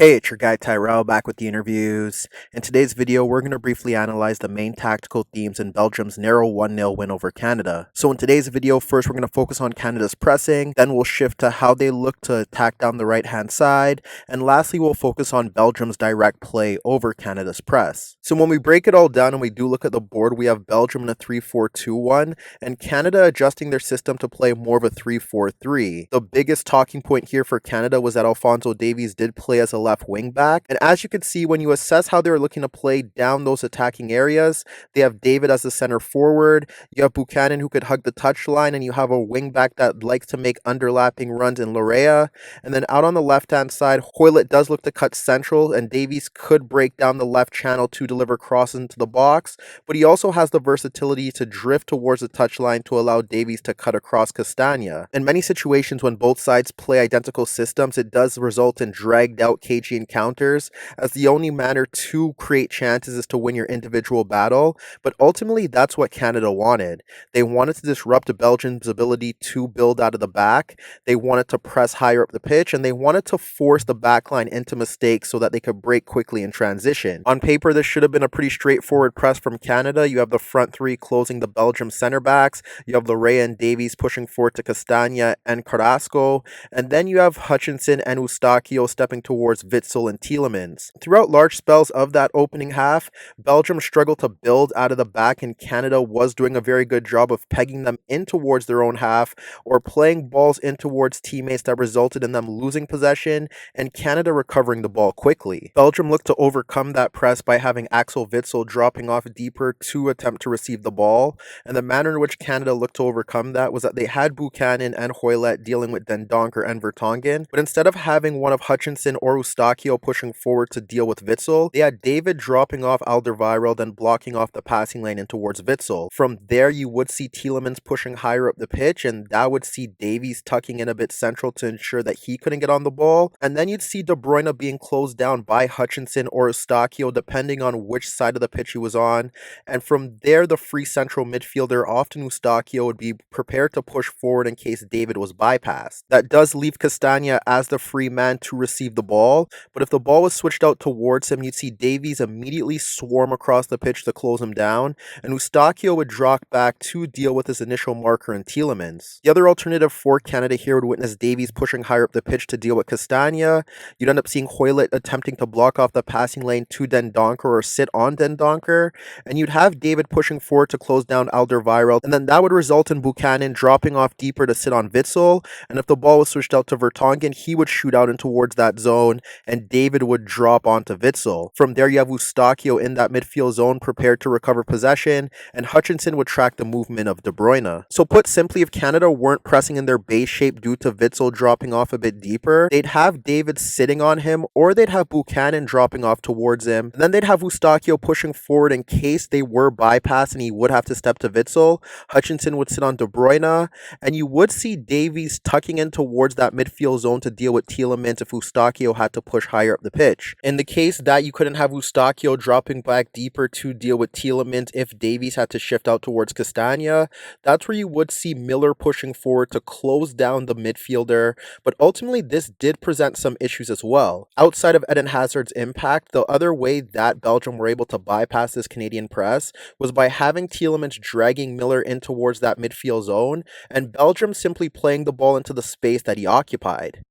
Hey, it's your guy Tyrrell back with the interviews. In today's video, we're going to briefly analyze the main tactical themes in Belgium's narrow 1-0 win over Canada. So in today's video, first we're going to focus on Canada's pressing, then we'll shift to how they look to attack down the right-hand side, and lastly we'll focus on Belgium's direct play over Canada's press. So when we break it all down and we do look at the board, we have Belgium in a 3-4-2-1, and Canada adjusting their system to play more of a 3-4-3. The biggest talking point here for Canada was that Alphonso Davies did play as a left wing back, and as you can see when you assess how they're looking to play down those attacking areas, they have David as the center forward, you have Buchanan who could hug the touchline, and you have a wing back that likes to make underlapping runs in Larea, and then out on the left hand side, Hoylett does look to cut central, and Davies could break down the left channel to deliver crosses into the box, but he also has the versatility to drift towards the touchline to allow Davies to cut across Castagna. In many situations when both sides play identical systems, it does result in dragged out cage encounters, as the only manner to create chances is to win your individual battle, but ultimately that's what Canada wanted. They wanted to disrupt Belgium's ability to build out of the back, they wanted to press higher up the pitch, and they wanted to force the backline into mistakes so that they could break quickly in transition. On paper, this should have been a pretty straightforward press from Canada. You have the front three closing the Belgium center backs, you have Larea and Davies pushing forward to Castagna and Carrasco, and then you have Hutchinson and Eustachio stepping towards Witsel and Tielemans. Throughout large spells of that opening half, Belgium struggled to build out of the back, and Canada was doing a very good job of pegging them in towards their own half or playing balls in towards teammates that resulted in them losing possession and Canada recovering the ball quickly. Belgium looked to overcome that press by having Axel Witsel dropping off deeper to attempt to receive the ball, and the manner in which Canada looked to overcome that was that they had Buchanan and Hoylett dealing with Den Donker and Vertonghen, but instead of having one of Hutchinson or Eustachio pushing forward to deal with Witsel, they had David dropping off Alderweireld and blocking off the passing lane in towards Witsel. From there, you would see Tielemans pushing higher up the pitch, and that would see Davies tucking in a bit central to ensure that he couldn't get on the ball, and then you'd see De Bruyne being closed down by Hutchinson or Eustachio depending on which side of the pitch he was on, and from there the free central midfielder, often Eustachio, would be prepared to push forward in case David was bypassed. That does leave Castagna as the free man to receive the ball, but if the ball was switched out towards him, you'd see Davies immediately swarm across the pitch to close him down, and Eustachio would drop back to deal with his initial marker in Tielemans. The other alternative for Canada here would witness Davies pushing higher up the pitch to deal with Castagna. You'd end up seeing Hoylett attempting to block off the passing lane to Den Donker or sit on Den Donker, and you'd have David pushing forward to close down Alderweireld, and then that would result in Buchanan dropping off deeper to sit on Witsel, and if the ball was switched out to Vertonghen, he would shoot out in towards that zone, and David would drop onto Witsel. From there, you have Eustachio in that midfield zone prepared to recover possession, and Hutchinson would track the movement of De Bruyne. So put simply, if Canada weren't pressing in their base shape due to Witsel dropping off a bit deeper, they'd have David sitting on him, or they'd have Buchanan dropping off towards him, and then they'd have Eustachio pushing forward in case they were bypassed and he would have to step to Witsel. Hutchinson would sit on De Bruyne, and you would see Davies tucking in towards that midfield zone to deal with Tielemans if Eustachio had to push higher up the pitch. In the case that you couldn't have Eustachio dropping back deeper to deal with Tielemans if Davies had to shift out towards Castagna, that's where you would see Miller pushing forward to close down the midfielder, but ultimately this did present some issues as well. Outside of Eden Hazard's impact, the other way that Belgium were able to bypass this Canadian press was by having Tielemans dragging Miller in towards that midfield zone, and Belgium simply playing the ball into the space that he occupied.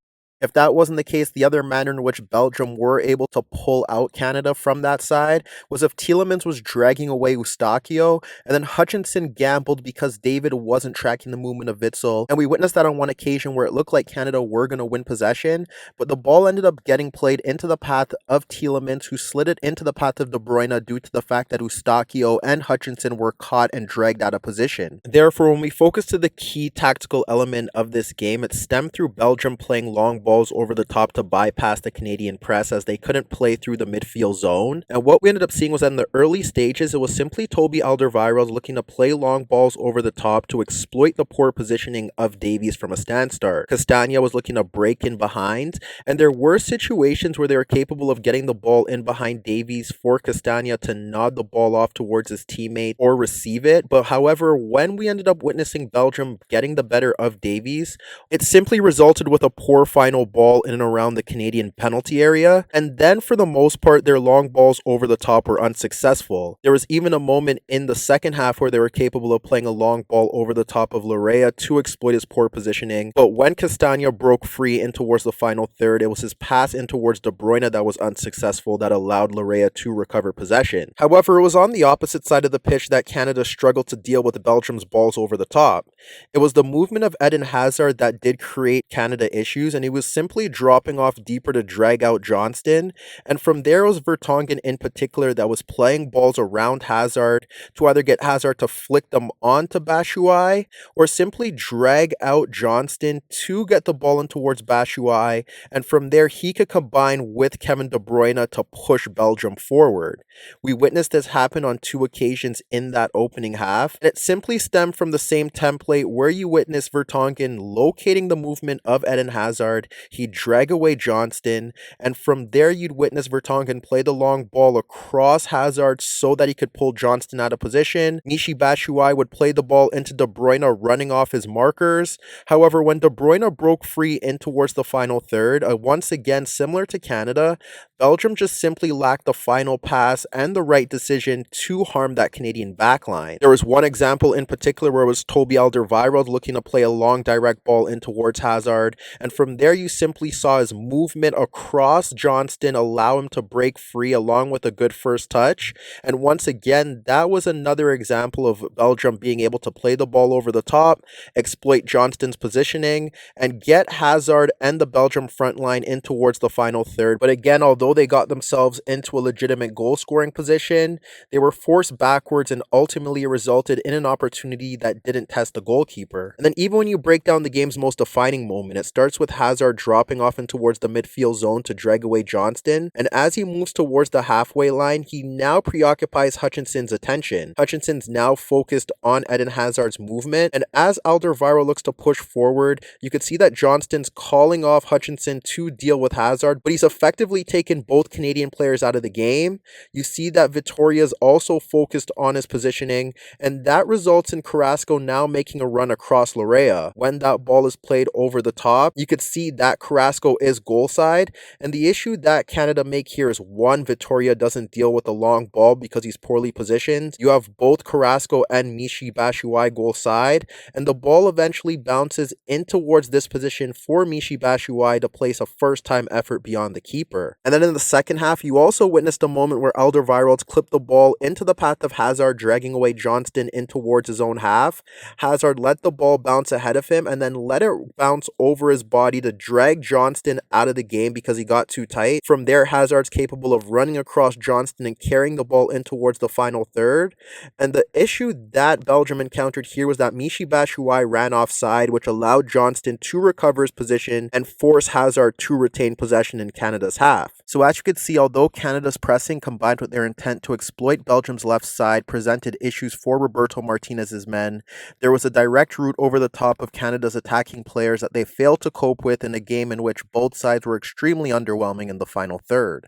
If that wasn't the case, the other manner in which Belgium were able to pull out Canada from that side was if Tielemans was dragging away Eustachio, and then Hutchinson gambled because David wasn't tracking the movement of Witsel, and we witnessed that on one occasion where it looked like Canada were going to win possession, but the ball ended up getting played into the path of Tielemans, who slid it into the path of De Bruyne due to the fact that Eustachio and Hutchinson were caught and dragged out of position. Therefore, when we focus to the key tactical element of this game, it stemmed through Belgium playing long balls over the top to bypass the Canadian press, as they couldn't play through the midfield zone. And what we ended up seeing was that in the early stages, it was simply Toby Alderweireld looking to play long balls over the top to exploit the poor positioning of Davies from a stand start. Castagna was looking to break in behind, and there were situations where they were capable of getting the ball in behind Davies for Castagna to nod the ball off towards his teammate or receive it. But however, when we ended up witnessing Belgium getting the better of Davies, it simply resulted with a poor final final ball in and around the Canadian penalty area, and then for the most part their long balls over the top were unsuccessful. There was even a moment in the second half where they were capable of playing a long ball over the top of Larea to exploit his poor positioning, but when Castagna broke free in towards the final third, it was his pass in towards De Bruyne that was unsuccessful that allowed Larea to recover possession. However, it was on the opposite side of the pitch that Canada struggled to deal with Belgium's balls over the top. It was the movement of Eden Hazard that did create Canada issues, and he was simply dropping off deeper to drag out Johnston, and from there it was Vertonghen in particular that was playing balls around Hazard to either get Hazard to flick them onto Batshuayi or simply drag out Johnston to get the ball in towards Batshuayi, and from there he could combine with Kevin De Bruyne to push Belgium forward. We witnessed this happen on 2 occasions in that opening half, and it simply stemmed from the same template where you witness Vertonghen locating the movement of Eden Hazard, he'd drag away Johnston, and from there you'd witness Vertonghen play the long ball across Hazard so that he could pull Johnston out of position. Michy Batshuayi would play the ball into De Bruyne running off his markers. However, when De Bruyne broke free in towards the final third, once again similar to Canada, Belgium just simply lacked the final pass and the right decision to harm that Canadian backline. There was one example in particular where it was Toby Alderweireld looking to play a long direct ball in towards Hazard, and from there you simply saw his movement across Johnston allow him to break free along with a good first touch, and once again that was another example of Belgium being able to play the ball over the top, exploit Johnston's positioning, and get Hazard and the Belgium front line in towards the final third. But again, although they got themselves into a legitimate goal scoring position, they were forced backwards and ultimately resulted in an opportunity that didn't test the goalkeeper. And then even when you break down the game's most defining moment, it starts with Hazard dropping off in towards the midfield zone to drag away Johnston, and as he moves towards the halfway line, he now preoccupies Hutchinson's attention. Hutchinson's now focused on Eden Hazard's movement, and as Alderweireld looks to push forward, you could see that Johnston's calling off Hutchinson to deal with Hazard, but he's effectively taken both Canadian players out of the game. You see that Vitoria's also focused on his positioning, and that results in Carrasco now making a run across Larea. When that ball is played over the top, you could see that Carrasco is goal side, and the issue that Canada make here is one, Vitoria doesn't deal with the long ball because he's poorly positioned. You have both Carrasco and Michy Batshuayi goal side, and the ball eventually bounces in towards this position for Michy Batshuayi to place a first-time effort beyond the keeper. And then in the second half, you also witnessed a moment where Alderweireld clipped the ball into the path of Hazard, dragging away Johnston in towards his own half. Hazard let the ball bounce ahead of him and then let it bounce over his body to drag Johnston out of the game because he got too tight. From there, Hazard's capable of running across Johnston and carrying the ball in towards the final third. And the issue that Belgium encountered here was that Michy Batshuayi ran offside, which allowed Johnston to recover his position and force Hazard to retain possession in Canada's half. So as you could see, although Canada's pressing combined with their intent to exploit Belgium's left side presented issues for Roberto Martinez's men, there was a direct route over the top of Canada's attacking players that they failed to cope with in a game in which both sides were extremely underwhelming in the final third.